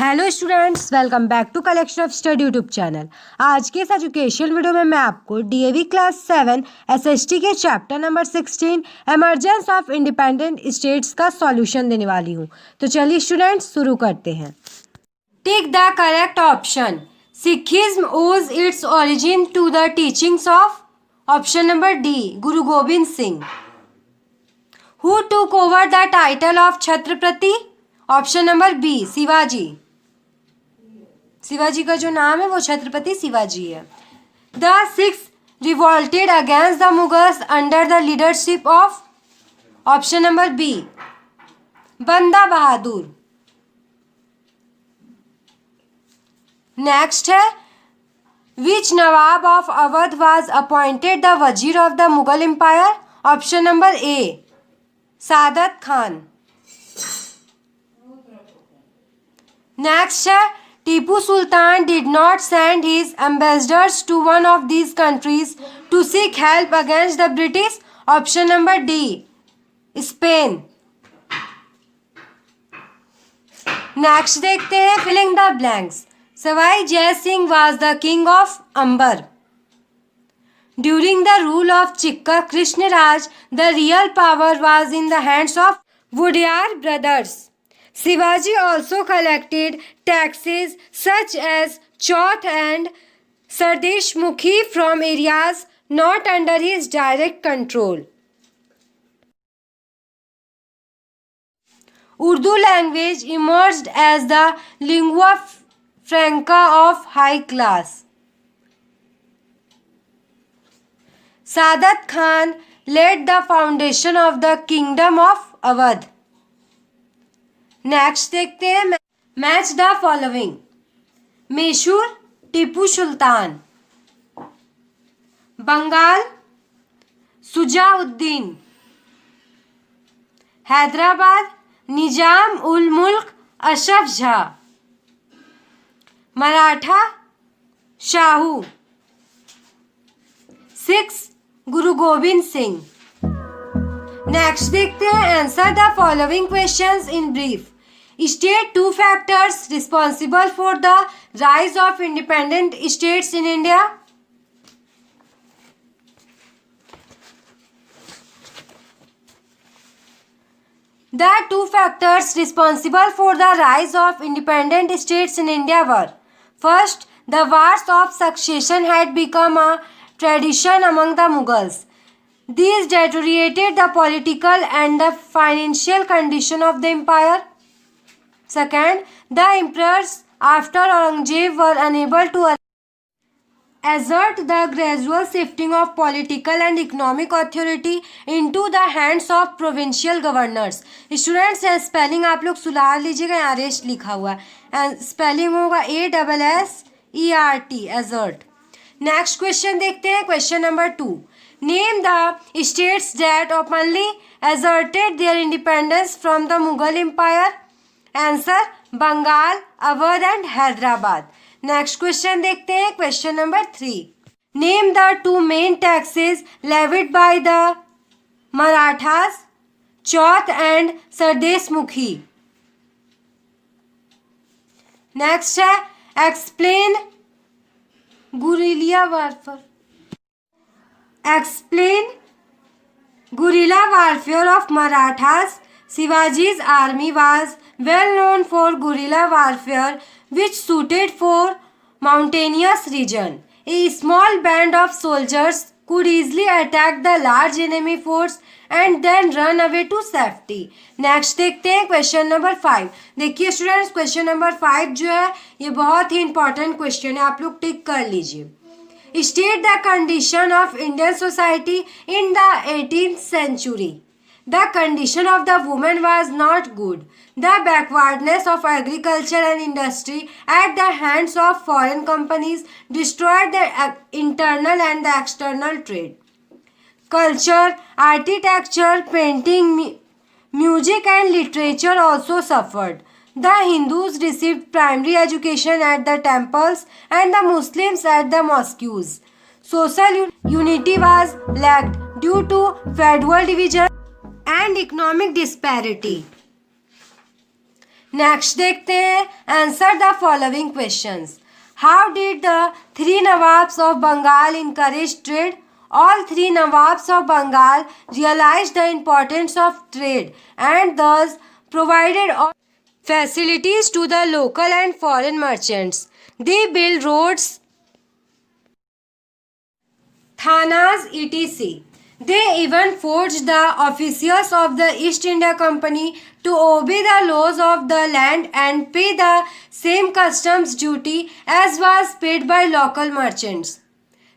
Hello students, welcome back to collection of study YouTube channel. आज के इस education video में मैं आपको डीएवी क्लास 7 एसएसटी के chapter number 16 emergence of independent states का सॉल्यूशन देने वाली हूँ। तो चलिए स्टूडेंट्स शुरू करते हैं। Tick the correct option. Sikhism owes its origin to the teachings of option number D Guru Gobind Singh. Who took over the title of Chhatrapati option number B Shivaji. Shivaji का जो नाम है वो छत्रपति शिवाजी है। The Sikhs revolted against the Mughals under the leadership of option number B Banda Bahadur. Next है which nawab of Awadh was appointed the wazir of the Mughal empire option number A Saadat Khan. Next है Tipu Sultan did not send his ambassadors to one of these countries to seek help against the British. Option number D, Spain. Next देखते हैं filling the blanks. Savai Jai Singh was the king of Amber. During the rule of Chikka Krishnaraj, the real power was in the hands of Wodeyar brothers. Shivaji also collected taxes such as Chauth and Sardeshmukhi from areas not under his direct control. Urdu language emerged as the lingua franca of high class. Sadat Khan laid the foundation of the kingdom of Awadh. Next देखते हैं match the following. Mysore Tipu Sultan, Bengal Sujauddin, Hyderabad Nizam ul Mulk Ashraf Jha, Maratha Shahu, Sikh Guru Gobind Singh. Next देखते हैं answer the following questions in brief. State two factors responsible for the rise of independent states in India. The two factors responsible for the rise of independent states in India were: first, the wars of succession had become a tradition among the Mughals. These deteriorated the political and the financial condition of the empire. Second, the emperors after Aurangzeb were unable to assert the gradual shifting of political and economic authority into the hands of provincial governors. Students spelling आप लोग सुधार लीजिएगा, यहाँ rest लिखा हुआ है, spelling होगा ASSERT assert। Next question देखते हैं question number 2। Name the states that openly asserted their independence from the Mughal empire. Answer Bengal, Awadh and Hyderabad. Next question देखते हैं question number 3। Name the two main taxes levied by the Marathas, chauth and sardeshmukhi. Next है explain guerrilla warfare. Explain guerrilla warfare of Marathas. Shivaji's army was well known for guerrilla warfare, which suited for mountainous region. A small band of soldiers could easily attack the large enemy force and then run away to safety. Next देखते हैं question number 5। देखिए students question number 5 जो है ये बहुत ही important question है, आप लोग टिक कर लीजिए। State the condition of Indian society in the 18th century. The condition of the women was not good. The backwardness of agriculture and industry at the hands of foreign companies destroyed the internal and the external trade. Culture, architecture, painting, music and literature also suffered. The Hindus received primary education at the temples and the Muslims at the mosques. Social unity was lacked due to feudal division and economic disparity. Next देखते हैं, answer the following questions. How did the 3 Nawabs of Bengal encourage trade? All 3 Nawabs of Bengal realized the importance of trade and thus provided all facilities to the local and foreign merchants. They built roads, thanas, etc. They even forced the officials of the East India Company to obey the laws of the land and pay the same customs duty as was paid by local merchants.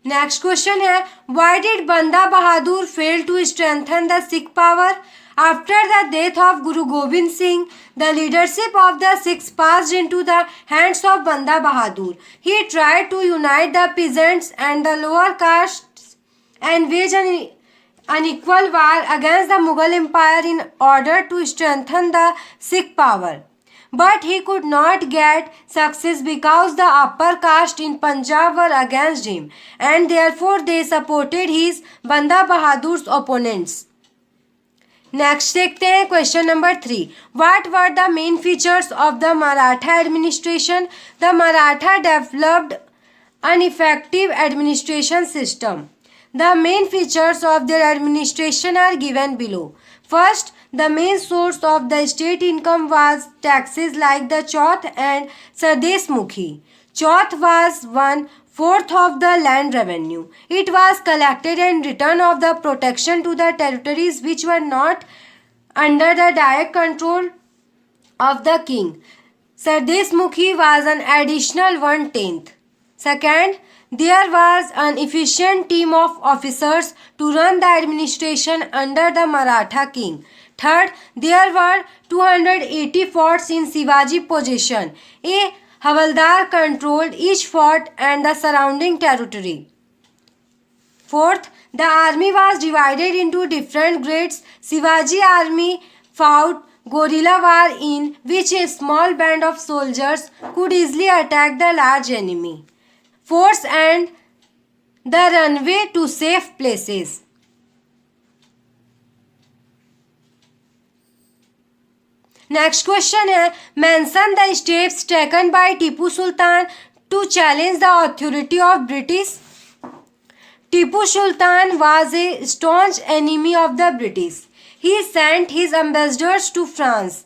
Next question है, why did Banda Bahadur fail to strengthen the Sikh power? After the death of Guru Gobind Singh, the leadership of the Sikhs passed into the hands of Banda Bahadur. He tried to unite the peasants and the lower castes and waged an unequal war against the Mughal Empire in order to strengthen the Sikh power. But he could not get success because the upper caste in Punjab were against him and therefore they supported his Banda Bahadur's opponents. Next देखते हैं question number 3. What were the main features of the Maratha administration? The Maratha developed an effective administration system. The main features of their administration are given below. First, the main source of the state income was taxes like the Chauth and Sardesh Mukhi. Chauth was 1/4 of the land revenue. It was collected and return of the protection to the territories which were not under the direct control of the king. Sardesh Mukhi was an additional 1/10. Second, there was an efficient team of officers to run the administration under the Maratha king. Third, there were 280 forts in Shivaji possession. A Havaldar controlled each fort and the surrounding territory. Fourth, the army was divided into different grades. Shivaji army fought guerrilla war in which a small band of soldiers could easily attack the large enemy. Force and the runway to safe places. Next question है, mention the steps taken by Tipu Sultan to challenge the authority of British. Tipu Sultan was a staunch enemy of the British. He sent his ambassadors to France,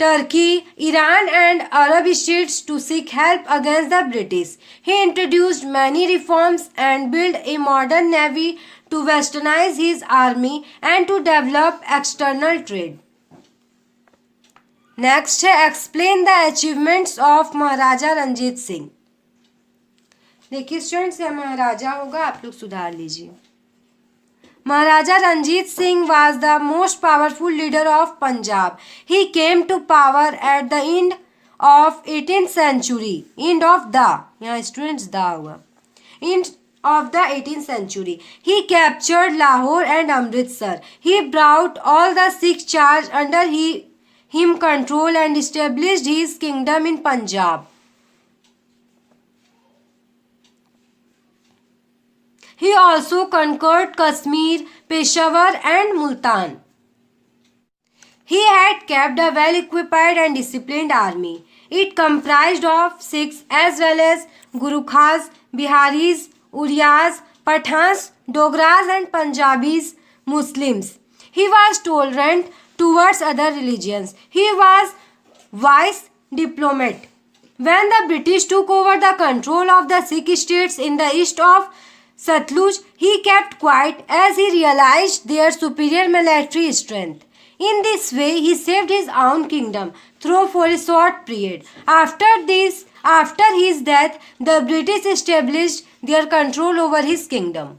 Turkey, Iran and Arab states to seek help against the British. He introduced many reforms and built a modern navy to westernize his army and to develop external trade. Next है, explain the achievements of महाराजा रंजीत सिंह. देखिए students, यह महाराजा होगा, आप लोग सुधार लीजिए. Maharaja Ranjit Singh was the most powerful leader of Punjab. He came to power at the end of 18th century. End of the, यहाँ students da हुआ. End of the 18th century. He captured Lahore and Amritsar. He brought all the Sikh charge under him control and established his kingdom in Punjab. He also conquered Kashmir, Peshawar and Multan. He had kept a well-equipped and disciplined army. It comprised of Sikhs as well as Gurukhas, Biharis, Uriyas, Pathans, Dogras and Punjabis, Muslims. He was tolerant towards other religions. He was wise diplomat. When the British took over the control of the Sikh states in the east of Satluj, he kept quiet as he realized their superior military strength. In this way, he saved his own kingdom through for a short period. After his death, the British established their control over his kingdom.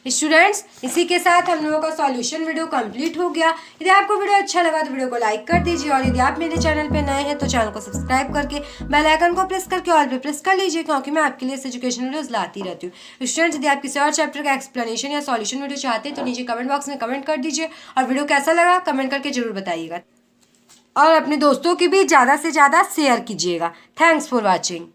Students, इसी के साथ हम लोगों का solution video complete हो गया. यदि आपको वीडियो अच्छा लगा तो वीडियो को लाइक कर दीजिए और यदि आप मेरे चैनल पे नए हैं तो चैनल को सब्सक्राइब करके बेल आइकन को प्रेस करके ऑल पे प्रेस कर लीजिए, क्योंकि मैं आपके लिए इस एजुकेशन वीडियोस लाती रहती हूँ. स्टूडेंट्स, यदि आप किसी और चैप्टर का एक्सप्लेनेशन या सॉल्यूशन वीडियो चाहते हैं तो नीचे कमेंट बॉक्स में कमेंट कर दीजिए और वीडियो कैसा लगा कमेंट करके जरूर बताइएगा और अपने दोस्तों की भी ज़्यादा से ज़्यादा शेयर कीजिएगा. Thanks for watching.